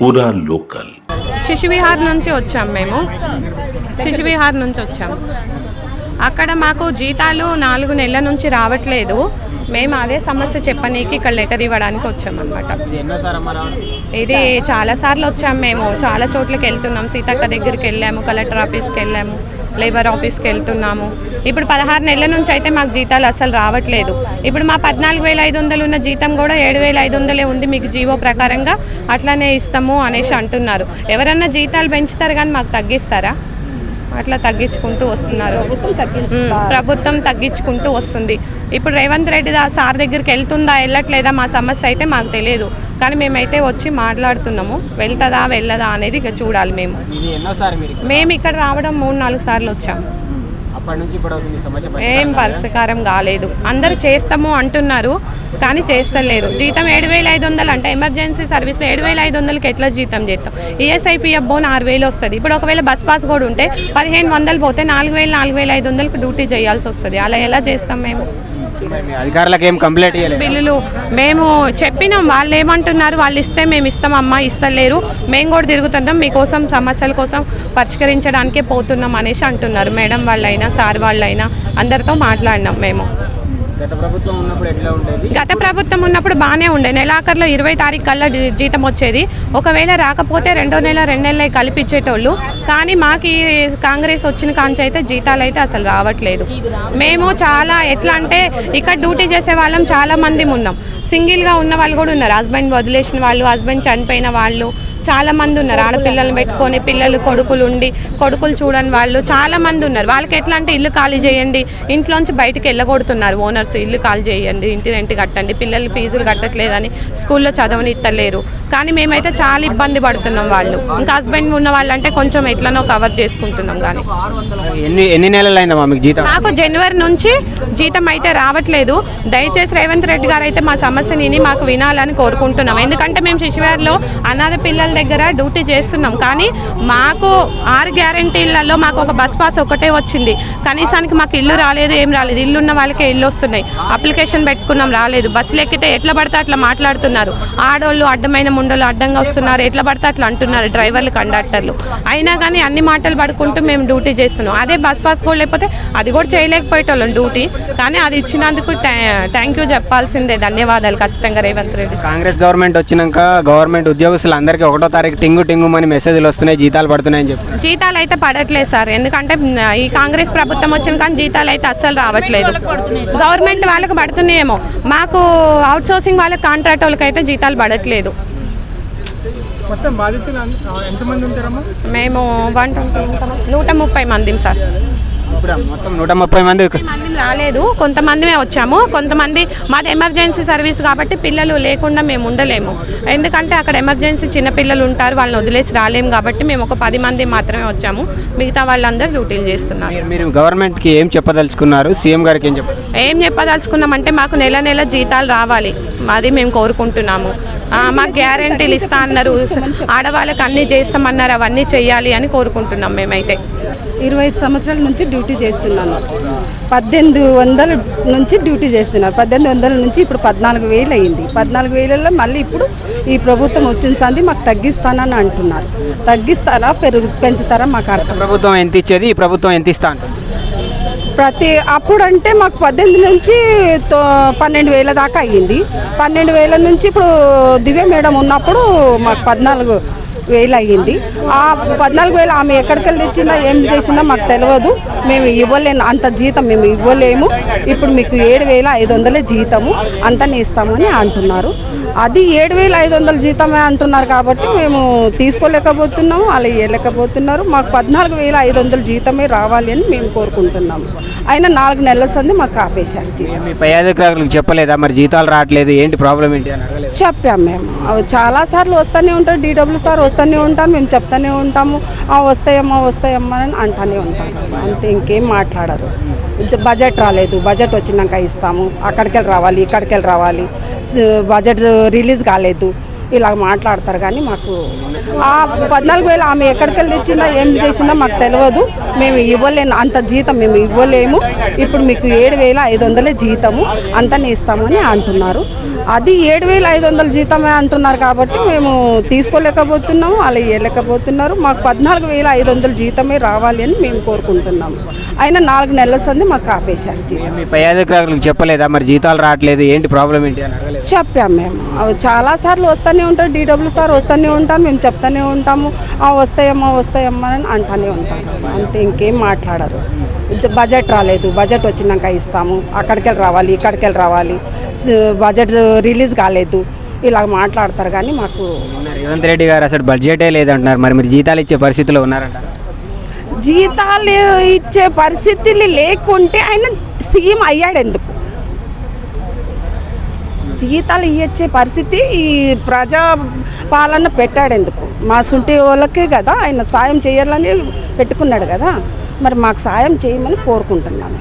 పూరా లోకల్. శిశువిహార్ నుంచి వచ్చాం మేము. శిశువిహార్ నుంచి వచ్చాం. అక్కడ మాకు జీతాలు 4 నెలల నుంచి రావట్లేదు. మేము అదే సమస్య చెప్పనీకి ఇక్కడ లెటర్ ఇవ్వడానికి వచ్చామన్నమాట. ఇది చాలాసార్లు వచ్చాము. మేము చాలా చోట్లకి వెళ్తున్నాం. సీతక్క దగ్గరికి వెళ్ళాము, కలెక్టర్ ఆఫీస్కి వెళ్ళాము, లేబర్ ఆఫీస్కి వెళ్తున్నాము. ఇప్పుడు 16 నెలల నుంచి అయితే మాకు జీతాలు అసలు రావట్లేదు. ఇప్పుడు మా 14,500 ఉన్న జీతం కూడా 7,500 ఉంది, మీకు జీవో ప్రకారంగా అట్లానే ఇస్తాము అనేసి అంటున్నారు. ఎవరన్నా జీతాలు పెంచుతారు కానీ మాకు తగ్గిస్తారా? అట్లా తగ్గించుకుంటూ వస్తున్నారు. ప్రభుత్వం తగ్గించుకుంటూ వస్తుంది. ఇప్పుడు రేవంత్ రెడ్డి సార్ దగ్గరికి వెళ్తుందా వెళ్ళట్లేదా మా సమస్య అయితే మాకు తెలియదు. కానీ మేమైతే వచ్చి మాట్లాడుతున్నాము. వెళ్తుందా వెళ్ళదా అనేది ఇక చూడాలి. మేము ఇక్కడ రావడం 3-4 సార్లు వచ్చాము. ఏం పరిష్కారం కాలేదు. అందరూ చేస్తాము అంటున్నారు కానీ చేస్తలేరు. జీతం 7,500 అంటే ఎమర్జెన్సీ సర్వీస్లో 7,500కి ఎట్లా జీతం చేస్తాం? ఈఎస్ఐపిఎఫ్ బోన్ 6,000 వస్తుంది. ఇప్పుడు ఒకవేళ బస్ పాస్ కూడా ఉంటే 1,500 పోతే 4,000-4,500కి డ్యూటీ చేయాల్సి వస్తుంది. అలా ఎలా చేస్తాం మేము? అధికారులకు ఏం కంప్లైంట్ ఇవ్వలేదు. బిల్లులు మేము చెప్పినాం. వాళ్ళు ఏమంటున్నారు, వాళ్ళు ఇస్తే మేము ఇస్తామమ్మా, ఇస్తలేరు, మేము కూడా తిరుగుతున్నాం, మీకోసం సమస్యల కోసం పరిష్కరించడానికే పోతున్నాం అనేసి అంటున్నారు. మేడం వాళ్ళైనా సార్ వాళ్ళైనా అందరితో మాట్లాడినాం మేము. గత ప్రభుత్వం ఉన్నప్పుడు బాగానే ఉండే. నెలాఖరులో 20 తారీఖు కల్లా జీతం వచ్చేది. ఒకవేళ రాకపోతే 2 నెల 2 నెలలు కల్పించేటోళ్ళు. కానీ మాకు ఈ కాంగ్రెస్ వచ్చిన కాంచి అయితే జీతాలు అయితే అసలు రావట్లేదు. మేము చాలా ఎట్లా అంటే ఇక్కడ డ్యూటీ చేసే వాళ్ళం చాలా మంది ఉన్నాం. సింగిల్గా ఉన్న వాళ్ళు కూడా ఉన్నారు. హస్బెండ్ వదిలేసిన వాళ్ళు, హస్బెండ్ చనిపోయిన వాళ్ళు చాలామంది ఉన్నారు. ఆడపిల్లలను పెట్టుకొని పిల్లలు కొడుకులు ఉండి కొడుకులు చూడని వాళ్ళు చాలామంది ఉన్నారు. వాళ్ళకి ఎట్లా అంటే ఇల్లు ఖాళీ చేయండి, ఇంట్లోంచి బయటకు వెళ్ళగొడుతున్నారు ఓనర్స్. ఇల్లు ఖాళీ చేయండి, ఇంటి రెంట్ కట్టండి, పిల్లలు ఫీజులు కట్టట్లేదని స్కూల్లో చదవనిత్తలేరు. కానీ మేమైతే చాలా ఇబ్బంది పడుతున్నాం. వాళ్ళు ఇంకా హస్బెండ్ ఉన్న వాళ్ళంటే కొంచెం ఎట్లనో కవర్ చేసుకుంటున్నాం. కానీ ఎన్ని నెలలు అయిందమ్మా మీకు జీతం? నాకు జనవరి నుంచి జీతం అయితే రావట్లేదు. దయచేసి రేవంత్ రెడ్డి గారు అయితే మా సమస్యని మాకు వినాలని కోరుకుంటున్నాం. ఎందుకంటే మేము శిశువారిలో అనాథ పిల్లల దగ్గర డ్యూటీ చేస్తున్నాం. కానీ మాకు 6 గ్యారంటీలలో మాకు ఒక బస్ పాస్ ఒకటే వచ్చింది. కనీసానికి మాకు ఇల్లు రాలేదు, ఏం రాలేదు. ఇల్లు ఉన్న వాళ్ళకే ఇల్లు వస్తున్నాయి. అప్లికేషన్ పెట్టుకున్నాం, రాలేదు. బస్సులు ఎక్కితే ఎట్లా పడితే అట్లా మాట్లాడుతున్నారు. ఆడోళ్ళు అడ్డమైన ముండలు అడ్డంగా వస్తున్నారు, ఎట్లా పడితే అట్లా అంటున్నారు డ్రైవర్లు, కండక్టర్లు. అయినా కానీ అన్ని మాటలు పడుకుంటూ మేము డ్యూటీ చేస్తున్నాం. అదే బస్ పాస్ కూడా లేకపోతే అది కూడా చేయలేకపోయేటోళ్ళం డ్యూటీ. కానీ అది ఇచ్చినందుకు థ్యాంక్ యూ చెప్పాల్సిందే. ధన్యవాదాలు ఖచ్చితంగా రేవంత్ రెడ్డి. కాంగ్రెస్ గవర్నమెంట్ వచ్చినాక గవర్నమెంట్ ఉద్యోగస్తులు అందరికీ 1వ తారీఖు టింగు అని మెసేజ్లు వస్తున్నాయి, జీతాలు పడుతున్నాయని చెప్పి. జీతాలు అయితే పడట్లేదు సార్. ఎందుకంటే ఈ కాంగ్రెస్ ప్రభుత్వం వచ్చిన కానీ జీతాలు అయితే అస్సలు రావట్లేదు. గవర్నమెంట్ వాళ్ళకి పడుతున్నాయేమో, మాకు అవుట్ సోర్సింగ్ వాళ్ళకి కాంట్రాక్ట్ వాళ్ళకి అయితే జీతాలు పడట్లేదు. మేము 130 మంది సార్. మొత్తం 130 మంది రాలేదు. కొంతమందిమే వచ్చాము. కొంతమంది మాది ఎమర్జెన్సీ సర్వీస్ కాబట్టి పిల్లలు లేకుండా మేము ఉండలేము. ఎందుకంటే అక్కడ ఎమర్జెన్సీ చిన్నపిల్లలు ఉంటారు, వాళ్ళని వదిలేసి రాలేము. కాబట్టి మేము ఒక 10 మంది మాత్రమే వచ్చాము. మిగతా వాళ్ళందరూ డ్యూటీలు చేస్తున్నారు. మీరు గవర్నమెంట్కి ఏం చెప్పదలుచుకున్నారు? సీఎం గారికి ఏం చెప్పదలుచుకున్నామంటే మాకు నెల నెల జీతాలు రావాలి, అది మేము కోరుకుంటున్నాము. మాకు గ్యారెంటీలు ఇస్తా అన్నారు, ఆడవాళ్ళకి అన్నీ చేస్తామన్నారు, అవన్నీ చెయ్యాలి అని కోరుకుంటున్నాం. మేమైతే 25 సంవత్సరాల నుంచి డ్యూటీ చేస్తున్నాను. 1800 నుంచి డ్యూటీ చేస్తున్నారు. 1800 నుంచి ఇప్పుడు 14,000 అయింది. 14,000లో మళ్ళీ ఇప్పుడు ఈ ప్రభుత్వం వచ్చిన సంది మాకు తగ్గిస్తానని అంటున్నారు. తగ్గిస్తారా పెంచుతారా మాకు అర్థం. ప్రభుత్వం ఎంత ఇచ్చేది, ఈ ప్రభుత్వం ఎంత ఇస్తా అంటుంది? అప్పుడు అంటే మాకు 18 నుంచి 12,000 దాకా అయ్యింది. 12,000 నుంచి ఇప్పుడు దివ్య మేడం ఉన్నప్పుడు మాకు 14,000 అయ్యింది. ఆ 14,000 ఆమె ఎక్కడికి వెళ్ళి తెచ్చిందా, ఏం చేసిందో మాకు తెలియదు. మేము ఇవ్వలేము అంత జీతం, మేము ఇవ్వలేము. ఇప్పుడు మీకు 7,500 జీతము అంతనే ఇస్తామని అంటున్నారు. అది 7,500 జీతమే అంటున్నారు కాబట్టి మేము తీసుకోలేకపోతున్నాము, అలా ఇవ్వలేకపోతున్నారు. మాకు 14,500 జీతమే రావాలి అని మేము కోరుకుంటున్నాము. అయినా 4 నెలల సంది మాకు ఆపేశారు జీతం. మీ పై అధికారులకు చెప్పలేదా మరి జీతాలు రావట్లేదు, ఏంటి ప్రాబ్లం ఏంటి అని అడగలేదు? చెప్పాము మేము. చాలాసార్లు వస్తూనే ఉంటారు, DW సార్ వస్తూనే ఉంటాము, మేము చెప్తూనే ఉంటాము. వస్తాయమ్మా అని అంటూనే ఉంటాము. అంతే, ఇంకేం మాట్లాడరు. బడ్జెట్ రాలేదు, బడ్జెట్ వచ్చినాక ఇస్తాము, అక్కడికి రావాలి, ఇక్కడికి రావాలి, బడ్జెట్ రిలీజ్ కాలేదు, ఇలా మాట్లాడతారు. కానీ మాకు ఆ 14,000 ఆమె ఎక్కడికి వెళ్ళి తెచ్చిందా, ఏం చేసిందో మాకు తెలియదు. మేము ఇవ్వలేము అంత జీతం, మేము ఇవ్వలేము. ఇప్పుడు మీకు 7,500 జీతము అంతనే ఇస్తామని అంటున్నారు. అది 7,500 జీతమే అంటున్నారు కాబట్టి మేము తీసుకోలేకపోతున్నాము, అలా ఇవ్వలేకపోతున్నారు. మాకు 14,500 జీతమే రావాలి అని మేము కోరుకుంటున్నాము. అయినా 4 నెలల సంది మాకు ఆపేశారు జీతం. మీ పై అధికారులకు చెప్పలేదా మరి జీతాలు రావట్లేదు ఏంటి ప్రాబ్లం ఏంటి అని అడగలేదు? చెప్పాము మేము. అవి చాలాసార్లు వస్తూనే ఉంటారు, DW సార్ వస్తూనే ఉంటారు, మేము చెప్తూనే ఉంటాము. వస్తాయమ్మా అని అంటూనే ఉంటారు. అంతే, ఇంకేం మాట్లాడరు. బడ్జెట్ రాలేదు, బడ్జెట్ వచ్చినాక ఇస్తాము, అక్కడికి రావాలి, ఇక్కడికి రావాలి, బడ్జెట్ రిలీజ్ కాలేదు, ఇలా మాట్లాడతారు. కానీ మాకు రేవంత్ రెడ్డి గారు అసలు బడ్జెటే లేదంటున్నారు. మరి మీరు జీతాలు ఇచ్చే పరిస్థితిలో ఉన్నారంట? జీతాలు ఇచ్చే పరిస్థితులు లేకుంటే ఆయన సీఎం అయ్యాడు ఎందుకు? జీతాలు ఇచ్చే పరిస్థితి ఈ ప్రజా పాలన పెట్టాడు ఎందుకు? మా సుంటి వాళ్ళకే కదా ఆయన సాయం చేయాలని పెట్టుకున్నాడు కదా. మరి మాకు సాయం చేయమని కోరుకుంటున్నాను.